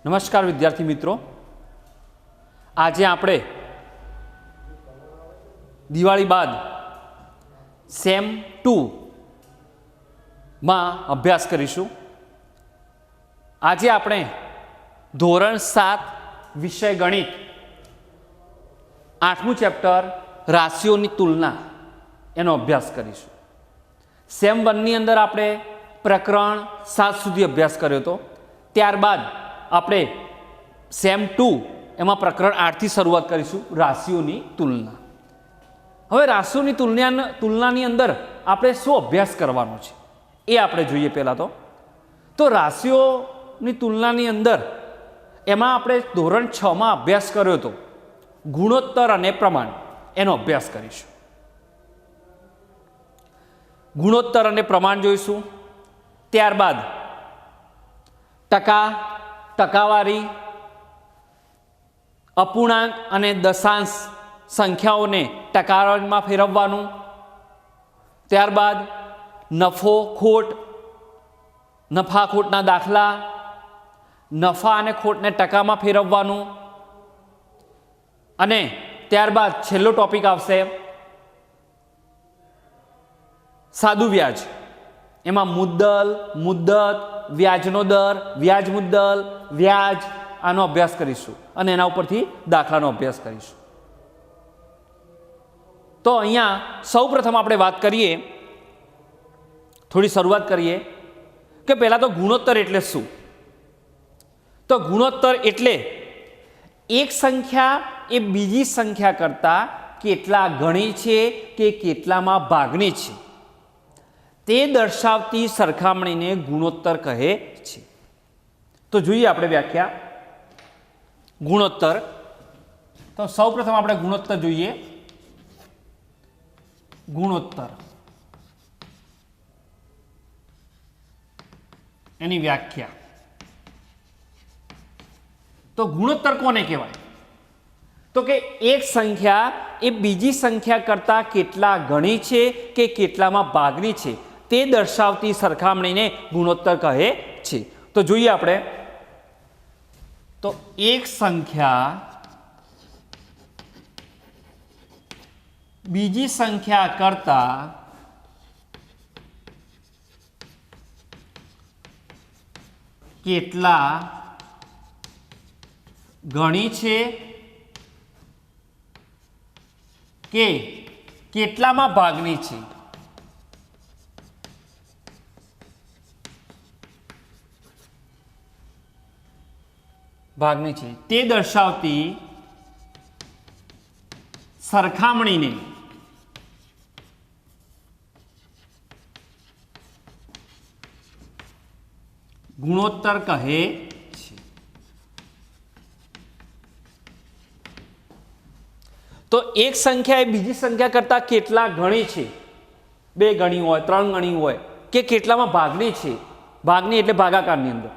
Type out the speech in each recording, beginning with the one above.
નમસ્કાર વિદ્યાર્થી મિત્રો, આજે આપણે દિવાળી બાદ સેમ 2 માં અભ્યાસ કરીશું। આજે આપણે ધોરણ 7 વિષય ગણિત 8મું ચેપ્ટર રાશિઓની તુલના એનો અભ્યાસ કરીશું। સેમ 1 ની અંદર આપણે પ્રકરણ 7 સુધી અભ્યાસ કર્યો હતો। ત્યારબાદ આપણે સેમ 2 એમાં પ્રકરણ 8 થી શરૂઆત કરીશું, રાશિઓની તુલના। હવે રાશિઓની તુલનાની અંદર આપણે શું અભ્યાસ કરવાનો છે એ આપણે જોઈએ। પહેલાં તો રાશિઓની તુલનાની અંદર એમાં આપણે ધોરણ 6 માં અભ્યાસ કર્યો હતો, ગુણોત્તર અને પ્રમાણ, એનો અભ્યાસ કરીશું। ગુણોત્તર અને પ્રમાણ જોઈશું। ત્યારબાદ ટકાવારી, અપૂર્ણાંક અને દશાંશ સંખ્યાઓને ટકાવારીમાં ફેરવવાનું। ત્યારબાદ નફા ખોટના દાખલા, નફા અને ખોટને ટકામાં ફેરવવાનું। અને ત્યારબાદ છેલ્લો ટોપિક આવશે સાદું વ્યાજ। એમાં મુદ્દલ, મુદ્દત, વ્યાજનો દર, વ્યાજ મુદ્દલ, વ્યાજ, આનો અભ્યાસ કરીશું અને એના ઉપરથી દાખલાનો અભ્યાસ કરીશું। તો અહીંયા સૌપ્રથમ આપણે વાત કરીએ, થોડી શરૂઆત કરીએ કે પહેલાં તો ગુણોત્તર એટલે શું। તો ગુણોત્તર એટલે એક સંખ્યા એ બીજી સંખ્યા કરતાં કેટલા ગણી છે કે કેટલામાં ભાગની છે તે દર્શાવતી સરખામણીને ગુણોત્તર કહે છે। તો જોઈએ આપણે વ્યાખ્યા ગુણોત્તર। તો સૌપ્રથમ આપણે ગુણોત્તર જોઈએ। ગુણોત્તર એની વ્યાખ્યા। તો ગુણોત્તર કોને કહેવાય? તો કે એક સંખ્યા એ બીજી સંખ્યા કરતાં કેટલા ગણી છે કે કેટલામાં ભાગની છે તે દર્શાવતી સરખામણીને ગુણોત્તર કહે છે। તો જોઈએ આપણે, તો એક સંખ્યા બીજી સંખ્યા કરતાં કેટલા ગણી છે કે કેટલામાં ભાગની છે તે દર્શાવતી સરખામણીને ગુણોત્તર કહે છે। તો એક સંખ્યા એ બીજી સંખ્યા કરતાં કેટલા ગણી છે, 2 ગણી હોય, 3 ગણી હોય, કે કેટલામાં ભાગની છે, ભાગની એટલે ભાગાકારની અંદર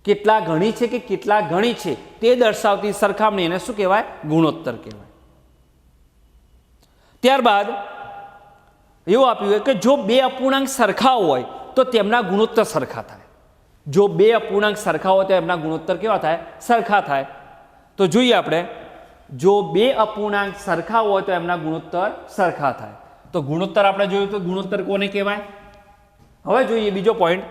કેટલા ગણી છે કે કેટલા ગણી છે તે દર્શાવતી સરખામણી એને શું કહેવાય? ગુણોત્તર કહેવાય। ત્યારબાદ એવું આપ્યું કે જો 2 અપૂર્ણાંક સરખા હોય તો તેમના ગુણોત્તર સરખા થાય। જો 2 અપૂર્ણાંક સરખા હોય તો એમના ગુણોત્તર કેવા થાય? સરખા થાય। તો જોઈએ આપણે, જો 2 અપૂર્ણાંક સરખા હોય તો એમના ગુણોત્તર સરખા થાય। તો ગુણોત્તર આપણે જોયું તો ગુણોત્તર કોને કહેવાય? હવે જોઈએ બીજો પોઈન્ટ।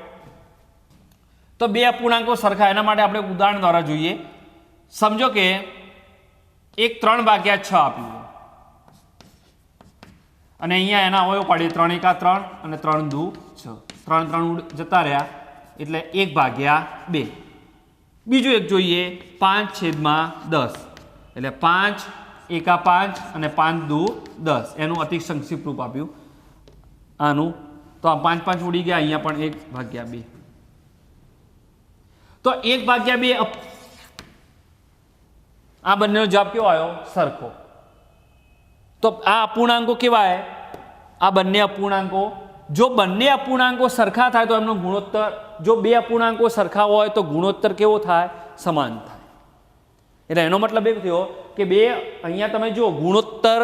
તો 2 અપૂર્ણાંકો સરખા, એના માટે આપણે ઉદાહરણ દ્વારા જોઈએ। સમજો કે એક 3/6 આપ્યું અને અહીંયા એના અવયવ પાડીએ, 3 × 3 અને 3 × 2 = 6, 3 જતા રહ્યા એટલે 1/2। બીજું એક જોઈએ 5/10 એટલે 5 × 1 = 5 અને 5 × 2 = 10, એનું અતિ સંક્ષિપ્ત રૂપ આપ્યું આનું। તો આ 5 5 ઉડી ગયા, અહીંયા પણ 1/2। તો 1/2 આ બંનેનો જવાબ કેવો આવ્યો? સરખો। તો આ અપૂર્ણાંકો કેવાય? આ બંને અપૂર્ણાંકો, જો બંને અપૂર્ણાંકો સરખા થાય તો એમનો ગુણોત્તર, જો 2 અપૂર્ણાંકો સરખા હોય તો ગુણોત્તર કેવો થાય? સમાન થાય। એટલે એનો મતલબ એ થયો કે અહીંયા તમે જુઓ, ગુણોત્તર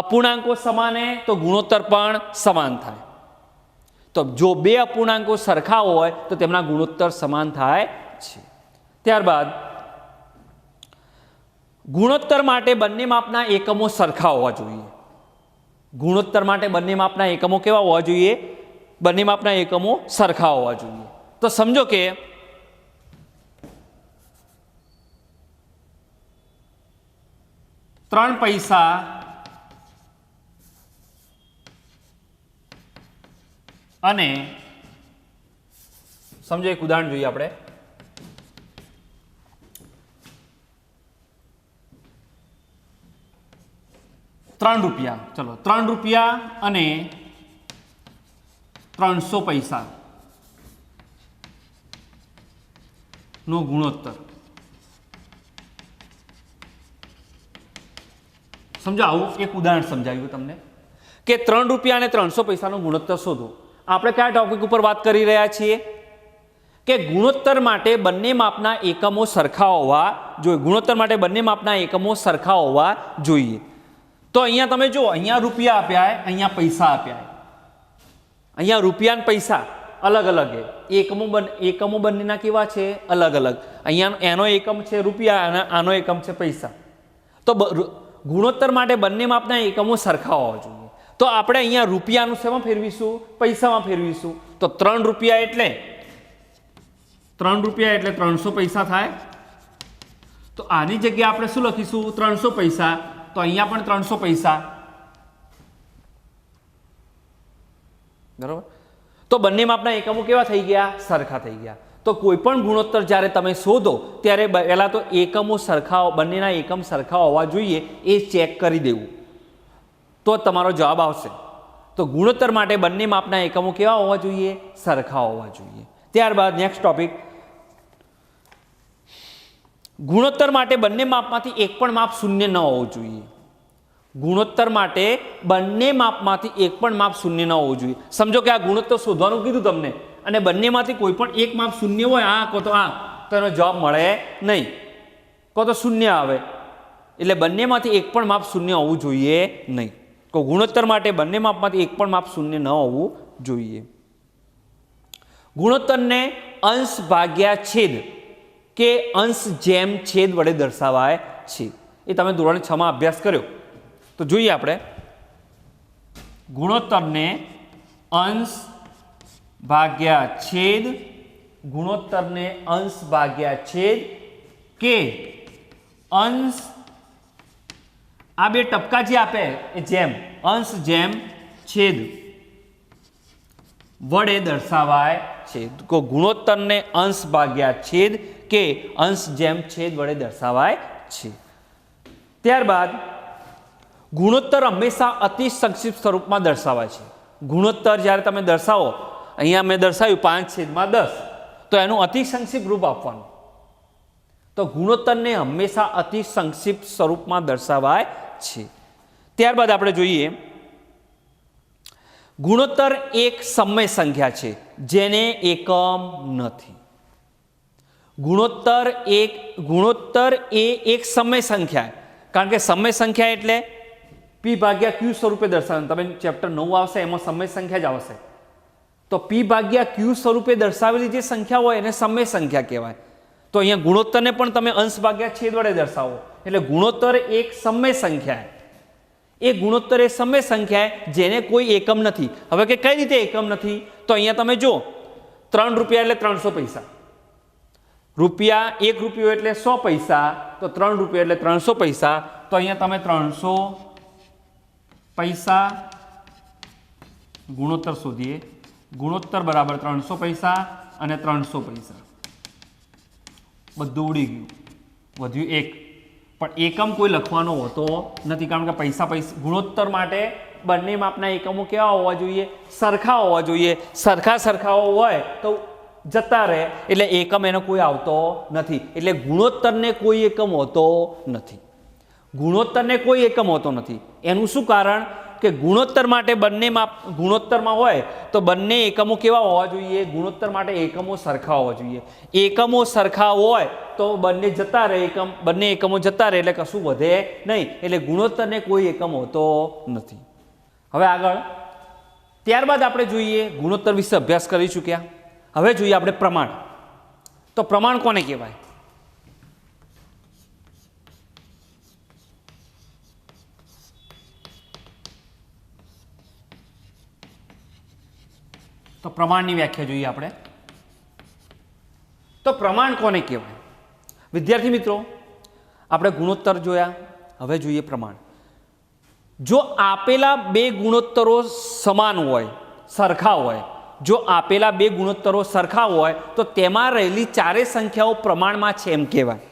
અપૂર્ણાંકો સમાને તો ગુણોત્તર પણ સમાન થાય। તો જો બે અપૂર્ણાંકો સરખા હોય તો તેમના ગુણોત્તર સમાન થાય છે। ત્યારબાદ ગુણોત્તર માટે બંને માપના એકમો સરખા હોવા જોઈએ. ગુણોત્તર માટે બંને માપના એકમો કેવા હોવા જોઈએ? બંને માપના એકમો સરખા હોવા જોઈએ. તો સમજો કે ₹3 અને સમજો એક ઉદાહરણ જોઈએ આપણે. ₹3, ચલો ₹3 અને 300 પૈસા નો ગુણોત્તર. સમજો આવું એક ઉદાહરણ સમજાવ્યું તમને કે ₹3 અને 300 પૈસાનો ગુણોત્તર શોધો. આપણે કયા ટોપિક ઉપર વાત કરી રહ્યા છીએ? કે ગુણોત્તર માટે બંને માપના એકમો સરખા હોવા જોઈએ. ગુણોત્તર માટે બંને માપના એકમો સરખા હોવા જોઈએ. તો અહીંયા તમે જુઓ, અહીંયા રૂપિયા આપ્યા, અહીંયા પૈસા આપ્યા. અહીંયા રૂપિયા અને પૈસા અલગ અલગ છે. એકમો બંનેના કેવા છે? અલગ અલગ. અહીંયા એનો એકમ છે રૂપિયા અને આનો એકમ છે પૈસા. તો ગુણોત્તર માટે બંને માપના એકમો સરખા હોવા જોઈએ. તો આપણે અહીંયા રૂપિયાનું શેમાં ફેરવીશું? પૈસામાં ફેરવીશું. તો ₹3 એટલે ₹300 પૈસા થાય. તો આની જગ્યાએ આપણે શું લખીશું? 300 પૈસા. તો અહીંયા પણ 300 પૈસા. બરાબર. તો બંને માપના એકમો કેવા થઈ ગયા? સરખા થઈ ગયા. તો કોઈ પણ ગુણોત્તર જ્યારે તમે શોધો ત્યારે પહેલા તો એકમો સરખા, બંનેના એકમ સરખા હોવા જોઈએ એ ચેક કરી દેવું, તો તમારો જવાબ આવશે. તો ગુણોત્તર માટે બંને માપના એકમો કેવા હોવા જોઈએ? સરખા હોવા જોઈએ. ત્યારબાદ નેક્સ્ટ ટોપિક, ગુણોત્તર માટે બંને માપમાંથી એક પણ માપ શૂન્ય ન હોવું જોઈએ. ગુણોત્તર માટે બંને માપમાંથી એક પણ માપ શૂન્ય ન હોવું જોઈએ. સમજો કે આ ગુણોત્તર શોધવાનું કીધું તમને અને બંનેમાંથી કોઈ પણ એક માપ શૂન્ય હોય, તો એનો જવાબ મળે નહીં, તો શૂન્ય આવે. એટલે બંનેમાંથી એક પણ માપ શૂન્ય હોવું જોઈએ નહીં. તો ગુણોત્તર માટે બંને માપમાંથી એક પણ માપ શૂન્ય ન હોવું જોઈએ. ગુણોત્તરને અંશ ભાગ્યા છેદ કે અંશ જેમ છેદ વડે દર્શાવાય છે. એ તમે ધોરણ 6 માં અભ્યાસ કર્યો. તો જોઈએ આપણે ગુણોત્તરને અંશ ભાગ્યા છેદ, ગુણોત્તરને અંશ ભાગ્યા છેદ કે અંશ, આ બે ટપકા જે આપે એ જેમ, અંશ જેમ છેદ વડે દર્શાવાય છે. તો ગુણોત્તરને અંશ ભાગ્યા છેદ કે અંશ જેમ છેદ વડે દર્શાવાય છે. ત્યારબાદ ગુણોત્તર હંમેશા અતિ સંક્ષિપ્ત સ્વરૂપમાં દર્શાવાય છે. ગુણોત્તર જ્યારે તમે દર્શાવો, અહીંયા મેં દર્શાવ્યું 5/10, તો એનું અતિ સંક્ષિપ્ત રૂપ આપવાનું. તો ગુણોત્તરને હંમેશા અતિ સંક્ષિપ્ત સ્વરૂપમાં દર્શાવાય છે. ત્યારબાદ આપણે જોઈએ ગુણોત્તર એક સમય સંખ્યા છે જેને એકમ નથી. ગુણોત્તર એ એક સમય સંખ્યા, કારણ કે સમય સંખ્યા એટલે P/Q સ્વરૂપે દર્શાવવાનું. તમે ચેપ્ટર 9 આવશે એમાં સમય સંખ્યા જ આવશે. તો P/Q સ્વરૂપે દર્શાવેલી જે સંખ્યા હોય એને સમય સંખ્યા કહેવાય. તો અહીંયા ગુણોત્તરને પણ તમે અંશ ભાગ્યા છેદ વડે દર્શાવો એટલે ગુણોત્તર એક સમય સંખ્યા. એ ગુણોત્તર એ સમય સંખ્યા જેને કોઈ એકમ નથી. હવે કે કઈ રીતે એકમ નથી? તો અહીંયા તમે જો ₹3 એટલે 300 પૈસા, રૂપિયા ₹1 એટલે 100 પૈસા, તો ₹3 એટલે 300 પૈસા. તો અહીંયા તમે 300 પૈસા ગુણોત્તર શોધીએ. ગુણોત્તર બરાબર 300 પૈસા અને 300 પૈસા. બધું ઉડી ગયું, વધ્યું 1. પણ એકમ કોઈ લખવાનો હોતો નથી, કારણ કે પૈસા ગુણોત્તર માટે બંને માપના એકમો કેવા હોવા જોઈએ? સરખા હોવા જોઈએ. સરખા હોય તો જતા રહે એટલે એકમ એનો કોઈ આવતો નથી. એટલે ગુણોત્તરને કોઈ એકમ હોતો નથી. ગુણોત્તરને કોઈ એકમ હોતો નથી. એનું શું કારણ? કે ગુણોત્તર માટે બંને માપ ગુણોત્તરમાં હોય તો બંને એકમો કેવા હોવા જોઈએ? ગુણોત્તર માટે એકમો સરખા હોવા જોઈએ. એકમો સરખા હોય તો બંને એકમો જતા રહે એટલે કશું વધે નહીં. એટલે ગુણોત્તરને કોઈ એકમ હોતો નથી. હવે આગળ ત્યારબાદ આપણે જોઈએ, ગુણોત્તર વિશે અભ્યાસ કરી ચૂક્યા. હવે જોઈએ આપણે પ્રમાણ. તો પ્રમાણ કોને કહેવાય? પ્રમાણની વ્યાખ્યા જોઈએ આપણે. તો પ્રમાણ કોને કહેવાય? વિદ્યાર્થી મિત્રો, આપણે ગુણોત્તર જોયા, હવે જોઈએ પ્રમાણ. જો આપેલા બે ગુણોત્તરો સમાન હોય, સરખા હોય, જો આપેલા બે ગુણોત્તરો સરખા હોય તો તેમાં રહેલી ચારેય સંખ્યાઓ પ્રમાણમાં છે એમ કહેવાય.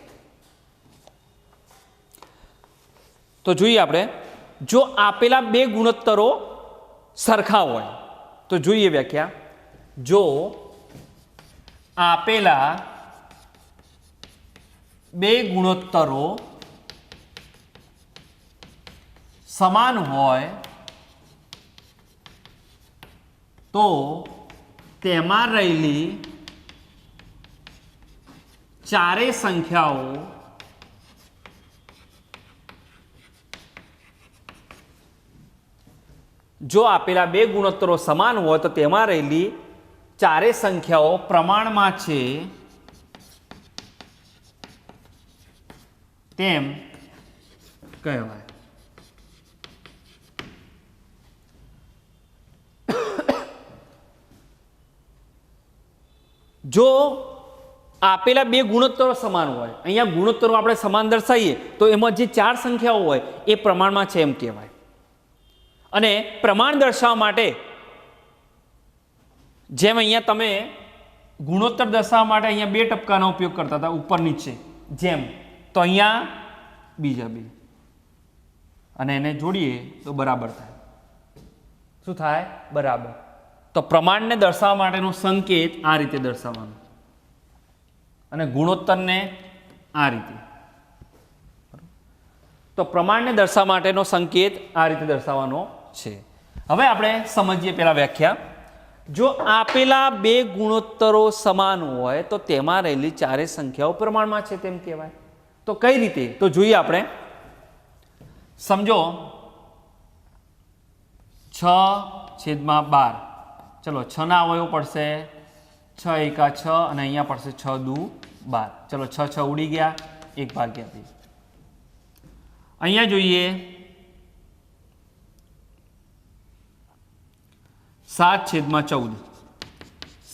તો જોઈએ આપણે, જો આપેલા બે ગુણોત્તરો સરખા હોય તો જોઈએ વ્યાખ્યા. જો આપેલા બે ગુણોત્તરો સમાન હોય તો તેમાં રહેલી ચારેય સંખ્યાઓ જો આપેલા બે ગુણોત્તરો સમાન હોય તો તેમાં રહેલી ચારેય સંખ્યાઓ પ્રમાણમાં છે તેમ કહેવાય. જો આપેલા બે ગુણોત્તરો સમાન હોય, અહીંયા ગુણોત્તરો આપણે સમાન દર્શાવીએ તો એમાં જે ચાર સંખ્યાઓ હોય એ પ્રમાણમાં છે એમ કહેવાય. અને પ્રમાણ દર્શાવવા માટે જેમ અહીંયા તમે ગુણોત્તર દર્શાવવા માટે અહીંયા બે ટપકાનો ઉપયોગ કરતા હતા ઉપર નીચે જેમ, તો અહીંયા બીજા બે અને એને જોડીએ તો બરાબર થાય. શું થાય? બરાબર. તો પ્રમાણને દર્શાવવા માટેનો સંકેત આ રીતે દર્શાવવાનો અને ગુણોત્તરને આ રીતે. તો પ્રમાણને દર્શાવવા માટેનો સંકેત આ રીતે દર્શાવવાનો છે. હવે આપણે સમજીએ પહેલા વ્યાખ્યા. જો આપેલા બે ગુણોત્તરો સમાન હોય તો તેમાં રહેલી ચારેય સંખ્યાઓ પ્રમાણમાં છે તેમ કહેવાય. તો કઈ રીતે? તો જોઈએ આપણે. સમજો 6/12. ચલો 6 ના અવયવો પડશે 6 એકા 6 અને અહીંયા પડશે 6 દુ 12. ચલો 6 6 ઉડી ગયા, 1/2. અહીંયા જોઈએ 7/14.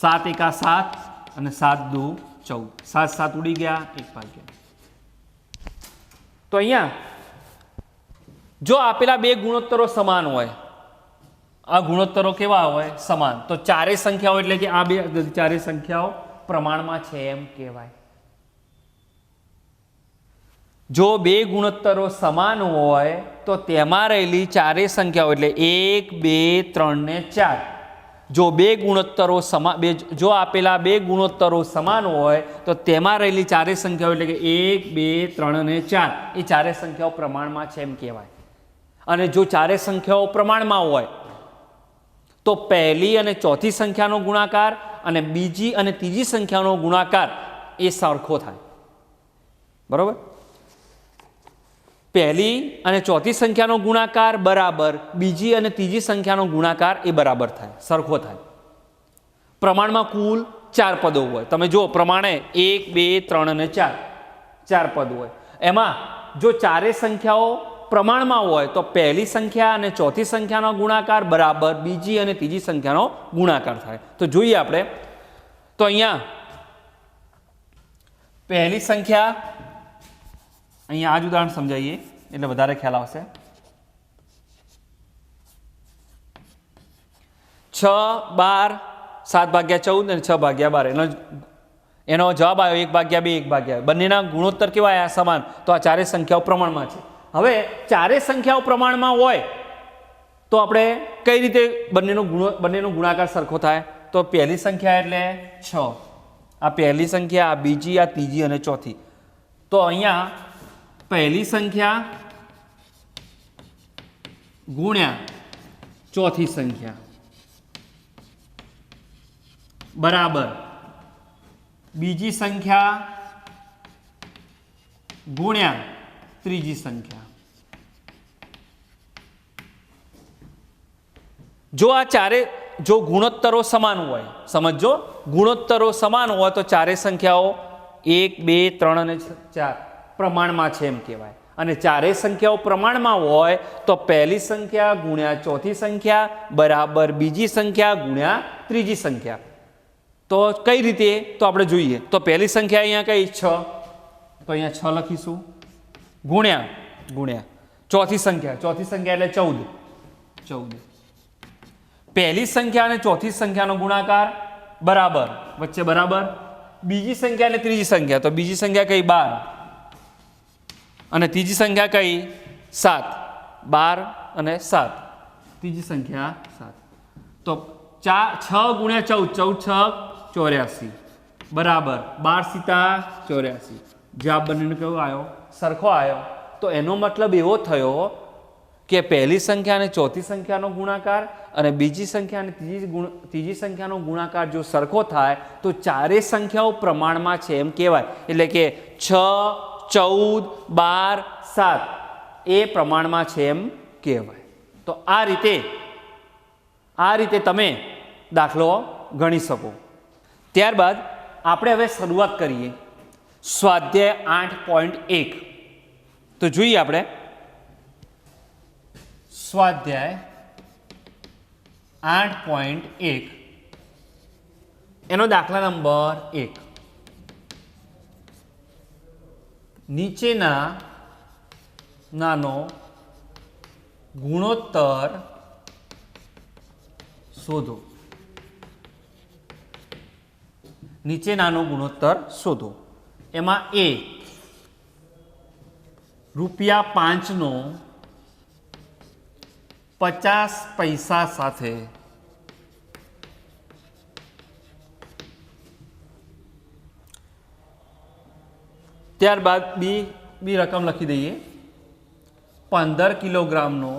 7 એકા 7 અને 7 દુ 14. 7 7 ઉડી ગયા, 1/2. તો અહીંયા જો આપેલા બે ગુણોત્તરો સમાન હોય, આ ગુણોત્તરો કેવા હોય? સમાન. તો ચારેય સંખ્યાઓ એટલે કે આ બે ચારેય સંખ્યાઓ પ્રમાણમાં છે એમ કહેવાય. જો બે ગુણોત્તરો સમાન હોય તો તેમાં રહેલી ચારેય સંખ્યાઓ એટલે 1 2 3 ને 4. જો બે ગુણોત્તરો જો આપેલા બે ગુણોત્તરો સમાન હોય તો તેમાં રહેલી ચારેય સંખ્યાઓ એટલે કે 1 2 3 અને 4 એ ચારેય સંખ્યાઓ પ્રમાણમાં છે એમ કહેવાય. અને જો ચારેય સંખ્યાઓ પ્રમાણમાં હોય તો પહેલી અને ચોથી સંખ્યાનો ગુણાકાર અને બીજી અને ત્રીજી સંખ્યાનો ગુણાકાર એ સરખો થાય. બરોબર? પહેલી અને ચોથી સંખ્યાનો ગુણાકાર બરાબર બીજી અને ત્રીજી સંખ્યાનો ગુણાકાર એ બરાબર થાય, સરખો થાય. પ્રમાણમાં કુલ 4 પદો હોય. તમે જો પ્રમાણે 1 2 3 અને 4 પદ હોય. એમાં જો ચારેય સંખ્યાઓ પ્રમાણમાં હોય તો પહેલી સંખ્યા અને ચોથી સંખ્યાનો ગુણાકાર બરાબર બીજી અને ત્રીજી સંખ્યાનો ગુણાકાર થાય. તો જોઈએ આપણે. તો અહીંયા પહેલી સંખ્યા, અહીંયા આ જ ઉદાહરણ સમજાવીએ એટલે વધારે ખ્યાલ આવશે. 6/12, 7/14 અને 6/12. એનો જવાબ આવ્યો 1/2, 1/2. બંનેના ગુણોત્તર કેવા આવ્યા? સમાન. તો આ ચારેય સંખ્યાઓ પ્રમાણમાં છે. હવે ચારેય સંખ્યાઓ પ્રમાણમાં હોય તો આપણે કઈ રીતે બંનેનો ગુણાકાર સરખો થાય? તો પહેલી સંખ્યા એટલે 6, આ પહેલી સંખ્યા, આ બીજી, આ ત્રીજી અને ચોથી. તો અહીંયા પહેલી સંખ્યા ગુણ્યા ચોથી સંખ્યા બરાબર બીજી સંખ્યા ગુણ્યા ત્રીજી સંખ્યા. જો આ જો ગુણોત્તરો સમાન હોય, સમજો ગુણોત્તરો સમાન હોય તો ચારેય સંખ્યાઓ 1 2 3 અને 4 પ્રમાણમાં છે એમ કહેવાય. અને ચારેય સંખ્યાઓ પ્રમાણમાં હોય તો પહેલી સંખ્યા ગુણ્યા ચોથી સંખ્યા બરાબર બીજી સંખ્યા ગુણ્યા ત્રીજી સંખ્યા. તો કઈ રીતે તો આપણે જોઈએ. તો પહેલી સંખ્યા અહીંયા કઈ 6, તો અહીંયા 6 લખીશું ગુણ્યા ગુણ્યા ચોથી સંખ્યા એટલે 14. પહેલી સંખ્યા અને ચોથી સંખ્યાનો ગુણાકાર બરાબર વચ્ચે બરાબર બીજી સંખ્યા અને ત્રીજી સંખ્યા. તો બીજી સંખ્યા કઈ 12 અને ત્રીજી સંખ્યા કઈ 7. 12 અને 7 ત્રીજી સંખ્યા 7. તો 6 ગુણ્યા 14 14 6 84 બરાબર 12 સીતા 84. જવાબ બંનેનો કેવો આવ્યો? સરખો આવ્યો. તો એનો મતલબ એવો થયો કે પહેલી સંખ્યા અને ચોથી સંખ્યાનો ગુણાકાર અને બીજી સંખ્યા અને ત્રીજી સંખ્યાનો ગુણાકાર જો સરખો થાય તો ચારેય સંખ્યાઓ પ્રમાણમાં છે એમ કહેવાય. એટલે કે 6 14 12 7 એ પ્રમાણમાં છે એમ કહેવાય. તો આ રીતે તમે દાખલો ગણી શકો. ત્યારબાદ આપણે હવે શરૂઆત કરીએ સ્વાધ્યાય 8.1. તો જોઈએ આપણે સ્વાધ્યાય 8.1 એનો દાખલા નંબર 1. નીચેના નાનો ગુણોત્તર શોધો. નીચેનાનો ગુણોત્તર શોધો. એમાં એ ₹5નો 50 પૈસા સાથે ત્યારબાદ બી રકમ લખી દઈએ 15 કિલોગ્રામનો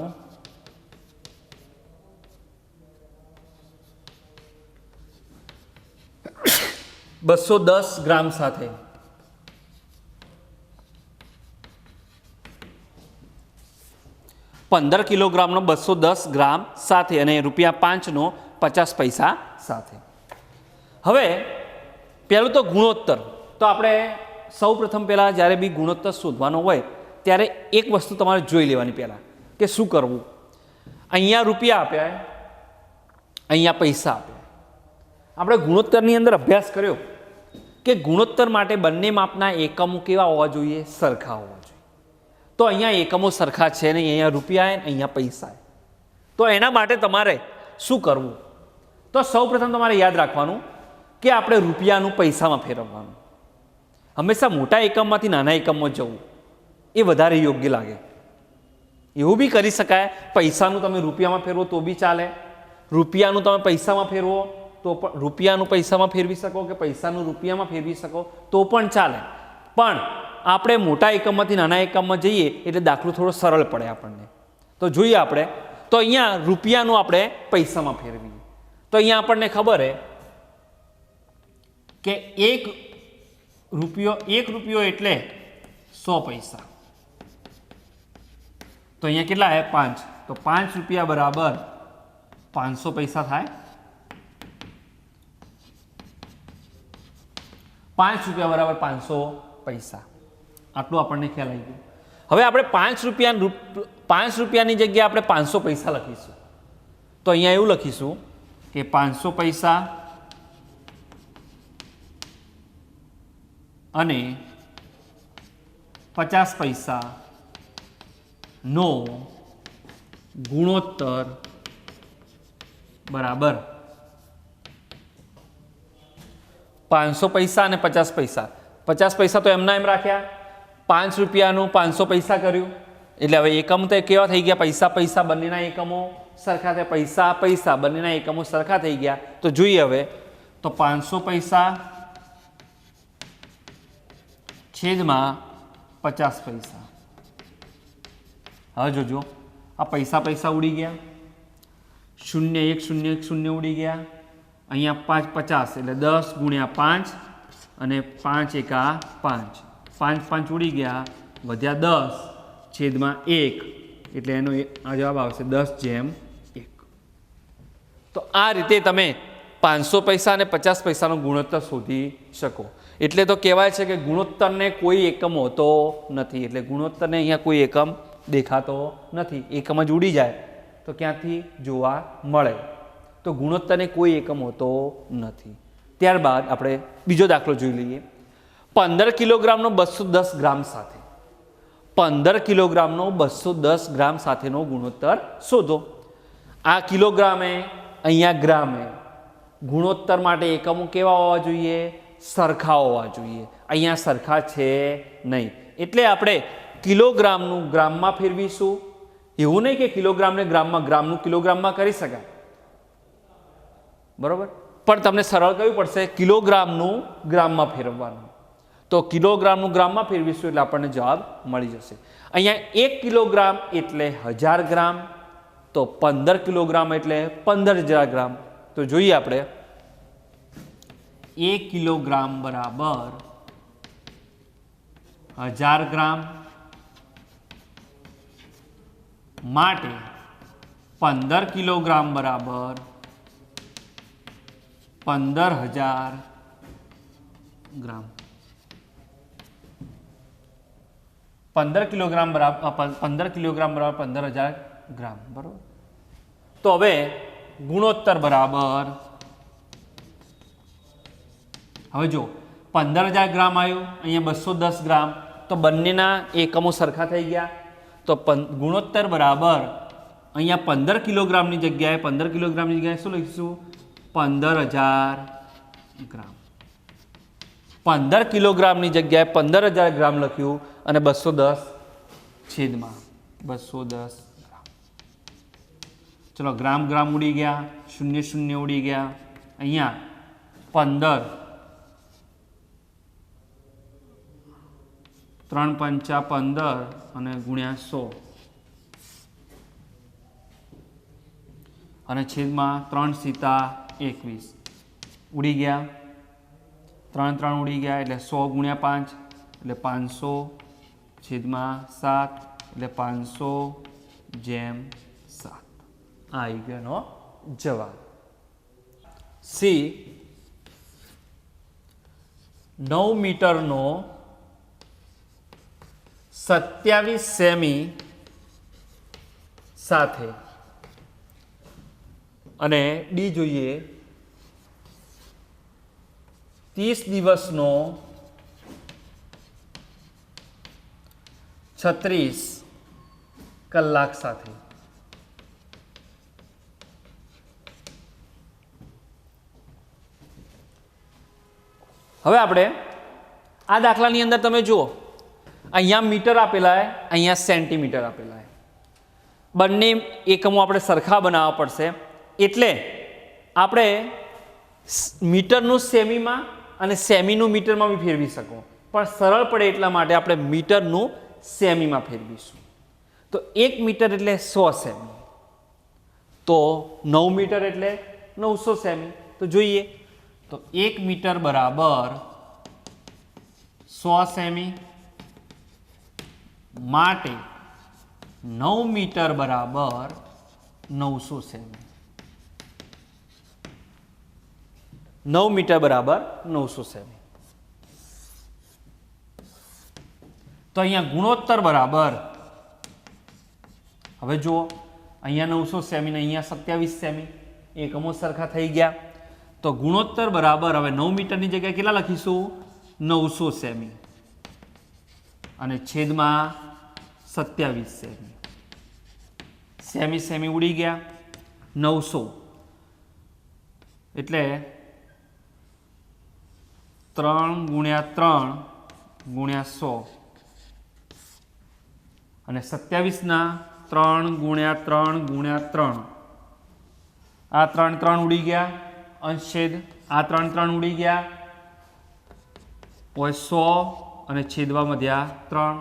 210 ગ્રામ સાથે ₹15 કિલોગ્રામનો 210 ગ્રામ સાથે અને ₹5નો 50 પૈસા સાથે. હવે પહેલું તો ગુણોત્તર. તો આપણે સૌ પ્રથમ પહેલાં જ્યારે બી ગુણોત્તર શોધવાનો હોય ત્યારે એક વસ્તુ તમારે જોઈ લેવાની પહેલાં કે શું કરવું. અહીંયા રૂપિયા આપ્યા, અહીંયા પૈસા આપ્યા. આપણે ગુણોત્તરની અંદર અભ્યાસ કર્યો કે ગુણોત્તર માટે બંને માપના એકમો કેવા હોવા જોઈએ? સરખા હોવા જોઈએ. તો અહીંયા એકમો સરખા છે ને અહીંયા રૂપિયા ને અહીંયા પૈસા. તો એના માટે તમારે શું કરવું? તો સૌપ્રથમ તમારે યાદ રાખવાનું કે આપણે રૂપિયાનું પૈસામાં ફેરવવાનું. હંમેશા મોટા એકમમાંથી નાના એકમમાં જવું એ વધારે યોગ્ય લાગે. એવું બી કરી શકાય, પૈસાનું તમે રૂપિયામાં ફેરવો તો બી ચાલે, રૂપિયાનું તમે પૈસામાં ફેરવો તો પણ રૂપિયાનું પૈસામાં ફેરવી શકો કે પૈસાનું રૂપિયામાં ફેરવી શકો તો પણ ચાલે. પણ આપણે મોટા એકમમાંથી નાના એકમમાં જઈએ એટલે દાખલો થોડો સરળ પડે આપણને. તો જોઈએ આપણે. તો અહીંયા રૂપિયાનું આપણે પૈસામાં ફેરવીએ તો અહીંયા આપણને ખબર છે કે એક રૂપિયો એટલે 100 પૈસા. તો અહીંયા કેટલા છે? 5. તો 5 રૂપિયા બરાબર 500 પૈસા થાય. 5 રૂપિયા બરાબર 500 પૈસા. આટલું આપણને ખ્યાલ આવી ગયો. હવે આપણે 5 રૂપિયાની જગ્યાએ આપણે 500 પૈસા લખીશું. તો અહીંયા એવું લખીશું કે 500 પૈસા અને 50 પૈસા નો ગુણોત્તર બરાબર 500 પૈસા અને 50 પૈસા. 50 પૈસા તો એમના એમ રાખ્યા, 5 રૂપિયાનું 500 પૈસા કર્યું એટલે હવે એકમ તો કેવા થઈ ગયા? પૈસા પૈસા બંનેના એકમો સરખા થયા. પૈસા પૈસા બંનેના એકમો સરખા થઈ ગયા. તો જોઈએ હવે. તો 500 પૈસા છેદમાં 50 પૈસા. હવે જોજો આ પૈસા પૈસા ઉડી ગયા, 0 1 0 1 0 ઉડી ગયા. અહીંયા 5 50 એટલે 10 ગુણ્યા 5 અને 5 એકા 5. 5 5 ઉડી ગયા, વધ્યા 10 છેદમાં 1 એટલે એનો આ જવાબ આવશે 10/1. તો આ રીતે તમે 500 પૈસા અને 50 પૈસાનો ગુણોત્તર શોધી શકો. એટલે તો કહેવાય છે કે ગુણોત્તરને કોઈ એકમ હોતો નથી, એટલે ગુણોત્તરને અહીંયા કોઈ એકમ દેખાતો નથી. એકમ જ ઉડી જાય તો ક્યાંથી જોવા મળે? તો ગુણોત્તરને કોઈ એકમ હોતો નથી. ત્યારબાદ આપણે બીજો દાખલો જોઈ લઈએ. 15 કિલોગ્રામનો 210 ગ્રામ સાથે 15 કિલોગ્રામનો 210 ગ્રામ સાથેનો ગુણોત્તર શોધો. આ કિલોગ્રામે, અહીંયા ગ્રામે. ગુણોત્તર માટે એકમો કેવા હોવા જોઈએ? સરખા હોવા જોઈએ. અહીંયા સરખા છે નહીં, એટલે આપણે કિલોગ્રામનું ગ્રામમાં ફેરવીશું. એવું નહીં કે કિલોગ્રામને ગ્રામમાં, ગ્રામનું કિલોગ્રામમાં કરી શકાય, બરોબર, પણ તમને સરળ કરવી પડશે કિલોગ્રામનું ગ્રામમાં ફેરવવાનું. તો કિલોગ્રામનું ગ્રામમાં ફેરવીશું એટલે આપણને જવાબ મળી જશે. અહીંયા 1 કિલોગ્રામ એટલે 1000 ગ્રામ, તો 15 કિલોગ્રામ એટલે 15000 ગ્રામ. તો જોઈએ આપણે 1 કિલોગ્રામ બરાબર 1000 ગ્રામ માટે 15 કિલોગ્રામ બરાબર 15000 ગ્રામ. 15 કિલોગ્રામ બરાબર 15000 ગ્રામ, બરાબર. તો હવે ગુણોત્તર બરાબર, હવે જો 15000 ગ્રામ આવ્યું, અહીંયા 210 ગ્રામ, તો બંનેના એકમો સરખા થઈ ગયા. તો ગુણોત્તર બરાબર અહીંયા 15 કિલોગ્રામની જગ્યાએ 15 કિલોગ્રામની જગ્યાએ શું લખીશું? 15000 ગ્રામ. 15 કિલોગ્રામની જગ્યાએ 15000 ગ્રામ લખ્યું અને 210 છેદમાં 210 ગ્રામ. ચલો ગ્રામ ગ્રામ ઉડી ગયા, 0 0 ઉડી ગયા. અહીંયા 15 3 5 15 અને ગુણ્યા 100 અને છેદમાં 3 સીતા 21 ઉડી ગયા. 3 3 ઉડી ગયા એટલે 100 ગુણ્યા 5 એટલે 500 છેદમાં 7 એટલે 500/7. આ આવી ગયોનો જવાબ. સી 9 મીટરનો 27 સેમી સાથે અને ડી જોઈએ 30 દિવસનો 36 કલાક સાથે. હવે આપણે આ દાખલાની અંદર તમે જુઓ, અહીંયા મીટર આપેલા છે, અહીંયા સેન્ટીમીટર આપેલા છે. બંને એકમો આપણે સરખા બનાવવા પડશે, એટલે આપણે મીટરનું સેમીમાં અને સેમીનું મીટરમાં બી ફેરવી શકો, પણ સરળ પડે એટલા માટે આપણે મીટરનું સેમીમાં ફેરવીશું. તો 1 મીટર એટલે 100 સેમી, તો 9 મીટર એટલે 900 સેમી. તો જોઈએ તો 1 મીટર બરાબર 100 સેમી માટે 9 મીટર બરાબર 900 સેમી. 9 મીટર બરાબર 900 સેમી. તો અહીંયા ગુણોત્તર બરાબર, હવે જુઓ અહીંયા 900 સેમી ને અહીંયા 27 સેમી, એકમો સરખા થઈ ગયા. તો ગુણોત્તર બરાબર, હવે 9 મીટરની જગ્યાએ કેટલા લખીશું? 900 સેમી અને છેદમાં 27 સેમી. સેમી સેમી ઉડી ગયા. 900 એટલે 3 ગુણ્યા 3 ગુણ્યા 100 અને 27ના 3 ગુણ્યા 3 ગુણ્યા 3. આ 3 3 ઉડી ગયા, અંશછેદ આ 3 3 ઉડી ગયા, હોય 100 અને છેદવા વધ્યા 3,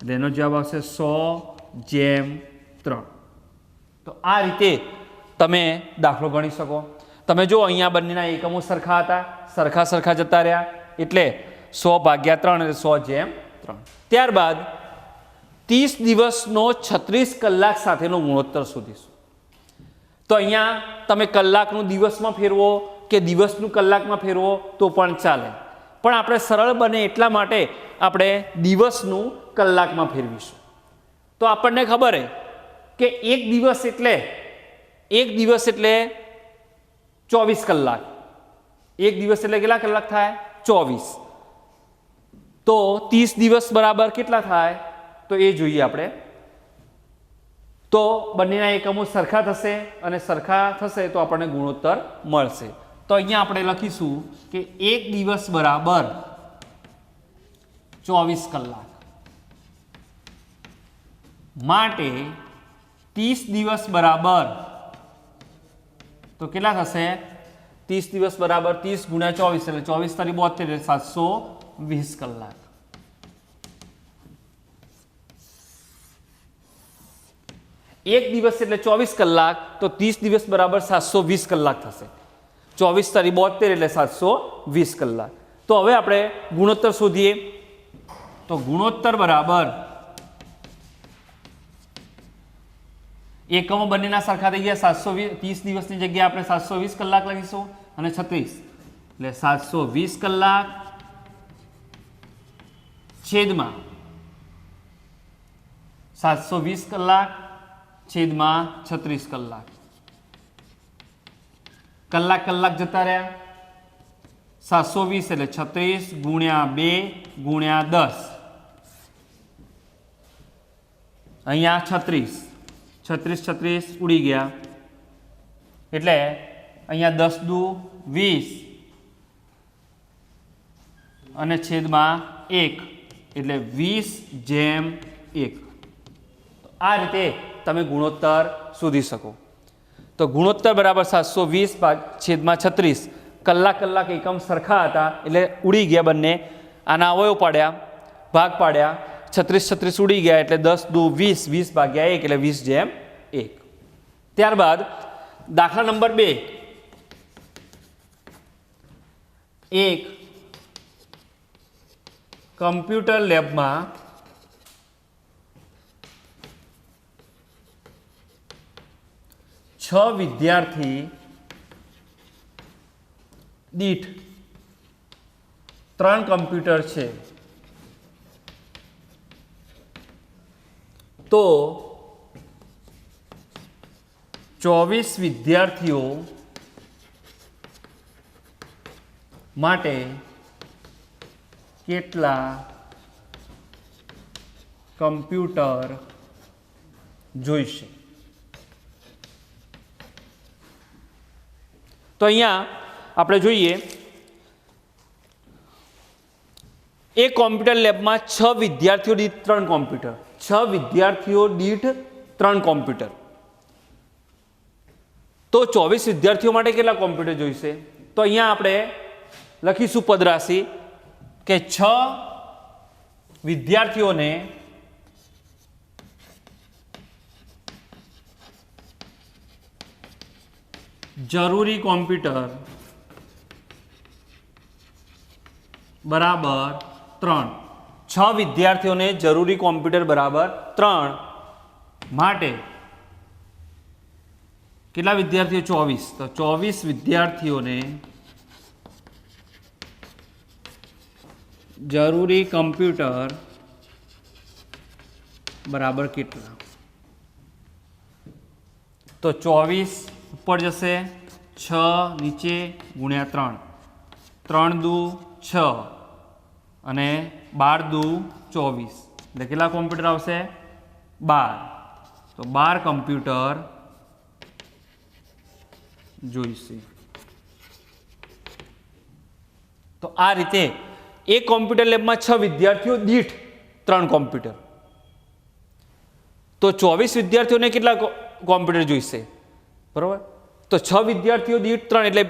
એટલે એનો જવાબ આવશે 100/3. તો આ રીતે તમે દાખલો ગણી શકો. તમે જો અહીંયા બંનેના એકમો સરખા હતા, સરખા સરખા જતા રહ્યા, એટલે 100/3 એટલે 100/3. ત્યારબાદ 30 દિવસનો 36 કલાક સાથેનો ગુણોત્તર શોધીશું. તો અહીંયા તમે કલાકનું દિવસમાં ફેરવો કે દિવસનું કલાકમાં ફેરવો તો પણ ચાલે, પણ આપણે સરળ બને એટલા માટે આપણે દિવસનું કલાકમાં ફેરવીશું. તો આપણને ખબર છે કે એક દિવસ એટલે 24 કલાક. એક દિવસ એટલે કેટલા કલાક થાય? 24. તો 30 દિવસ બરાબર કેટલા થાય? તો એ જોઈએ આપણે. તો બંનેના એકમો સરખા થશે અને સરખા થશે તો આપણને ગુણોત્તર મળશે. તો અહીંયા આપણે લખીશું કે એક દિવસ બરાબર 24 કલાક માટે 30 દિવસ બરાબર તો કેટલા થશે? 30 દિવસ બરાબર 30 ગુણ્યા 24 એટલે 24 તારી 72 એટલે 720 કલાક. એક દિવસ એટલે 24 કલાક તો 30 દિવસ બરાબર 720 કલાક થશે. 24 તારી 72 એટલે 720 કલાક. તો હવે આપણે ગુણોત્તર શોધીએ. તો ગુણોત્તર બરાબર એકમો બંનેના સરખા થઈ ગયા. 720 દિવસની જગ્યાએ આપણે 720 કલાક લખીશું અને 36 એટલે 720 કલાક છેદમાં 720 કલાક છેદમાં 36 કલાક. કલાક જતા રહ્યા. 720 એટલે 36 ગુણ્યા 2 ગુણ્યા 10. અહીંયા 36 ઉડી ગયા એટલે અહીંયા 10 દુ 20 અને છેદમાં 1 એટલે 20/1. આ રીતે તમે ગુણોત્તર શોધી શકો. તો ગુણોત્તર બરાબર 720 છેદમાં 36. કલાક એકમ સરખા હતા એટલે ઉડી ગયા બંને. આના અવયવ પાડ્યા, ભાગ પાડ્યા. 36 ઉડી ગયા એટલે 10 દુ 20, 20/1 એટલે 20/1. ત્યારબાદ દાખલા નંબર 2. એક કમ્પ્યુટર લેબમાં 6 વિદ્યાર્થી દીઠ 3 કમ્પ્યુટર છે. તો 24 વિદ્યાર્થીઓ માટે કેટલા કમ્પ્યુટર જોઈશે? તો અહીંયા આપણે જોઈએ એક કોમ્પ્યુટર લેબમાં 6 વિદ્યાર્થીઓ દીઠ 3 કોમ્પ્યુટર. 6 વિદ્યાર્થીઓ દીઠ 3 કોમ્પ્યુટર. તો 24 વિદ્યાર્થીઓ માટે કેટલા કોમ્પ્યુટર જોઈશે? તો અહીંયા આપણે લખીશું પદરાશિ કે 6 વિદ્યાર્થીઓને જરૂરી કોમ્પ્યુટર બરાબર 3. 6 વિદ્યાર્થીઓને જરૂરી કોમ્પ્યુટર બરાબર 3 માટે કેટલા વિદ્યાર્થીઓ? 24. તો 24 વિદ્યાર્થીઓને જરૂરી કમ્પ્યુટર બરાબર કેટલા? તો 24 ઉપર જશે, 6 નીચે ગુણ્યા 3. 3 દુ 6 અને 12 દુ 24 એટલે કેટલા કોમ્પ્યુટર આવશે? 12. તો 12 કોમ્પ્યુટર જોઈશે. તો આ રીતે એક કોમ્પ્યુટર લેબમાં 6 વિદ્યાર્થીઓ દીઠ 3 કોમ્પ્યુટર. તો 24 વિદ્યાર્થીઓને કેટલા કોમ્પ્યુટર જોઈશે? બરાબર. તો 6 વિદ્યાર્થીઓ દીઠ 3 એટલે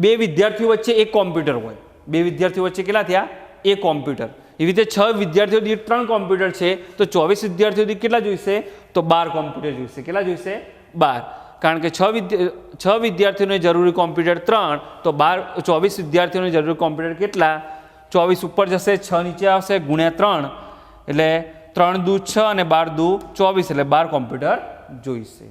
2 વિદ્યાર્થીઓ વચ્ચે એક કોમ્પ્યુટર હોય. 2 વિદ્યાર્થીઓ વચ્ચે કેટલા થયા? એક કોમ્પ્યુટર. એવી રીતે 6 વિદ્યાર્થીઓ દીઠ 3 કોમ્પ્યુટર છે તો 24 વિદ્યાર્થીઓ દીઠ કેટલા જોઈશે? તો 12 કોમ્પ્યુટર જોઈશે. કેટલા જોઈશે? 12. કારણ કે 6 વિદ્યાર્થીઓને જરૂરી કોમ્પ્યુટર 3 તો 24 વિદ્યાર્થીઓને જરૂરી કોમ્પ્યુટર કેટલા? 24 ઉપર જશે, 6 નીચે આવશે ગુણ્યા 3 એટલે 3 દુ 6 અને 12 દુ 24 એટલે 12 કોમ્પ્યુટર જોઈશે.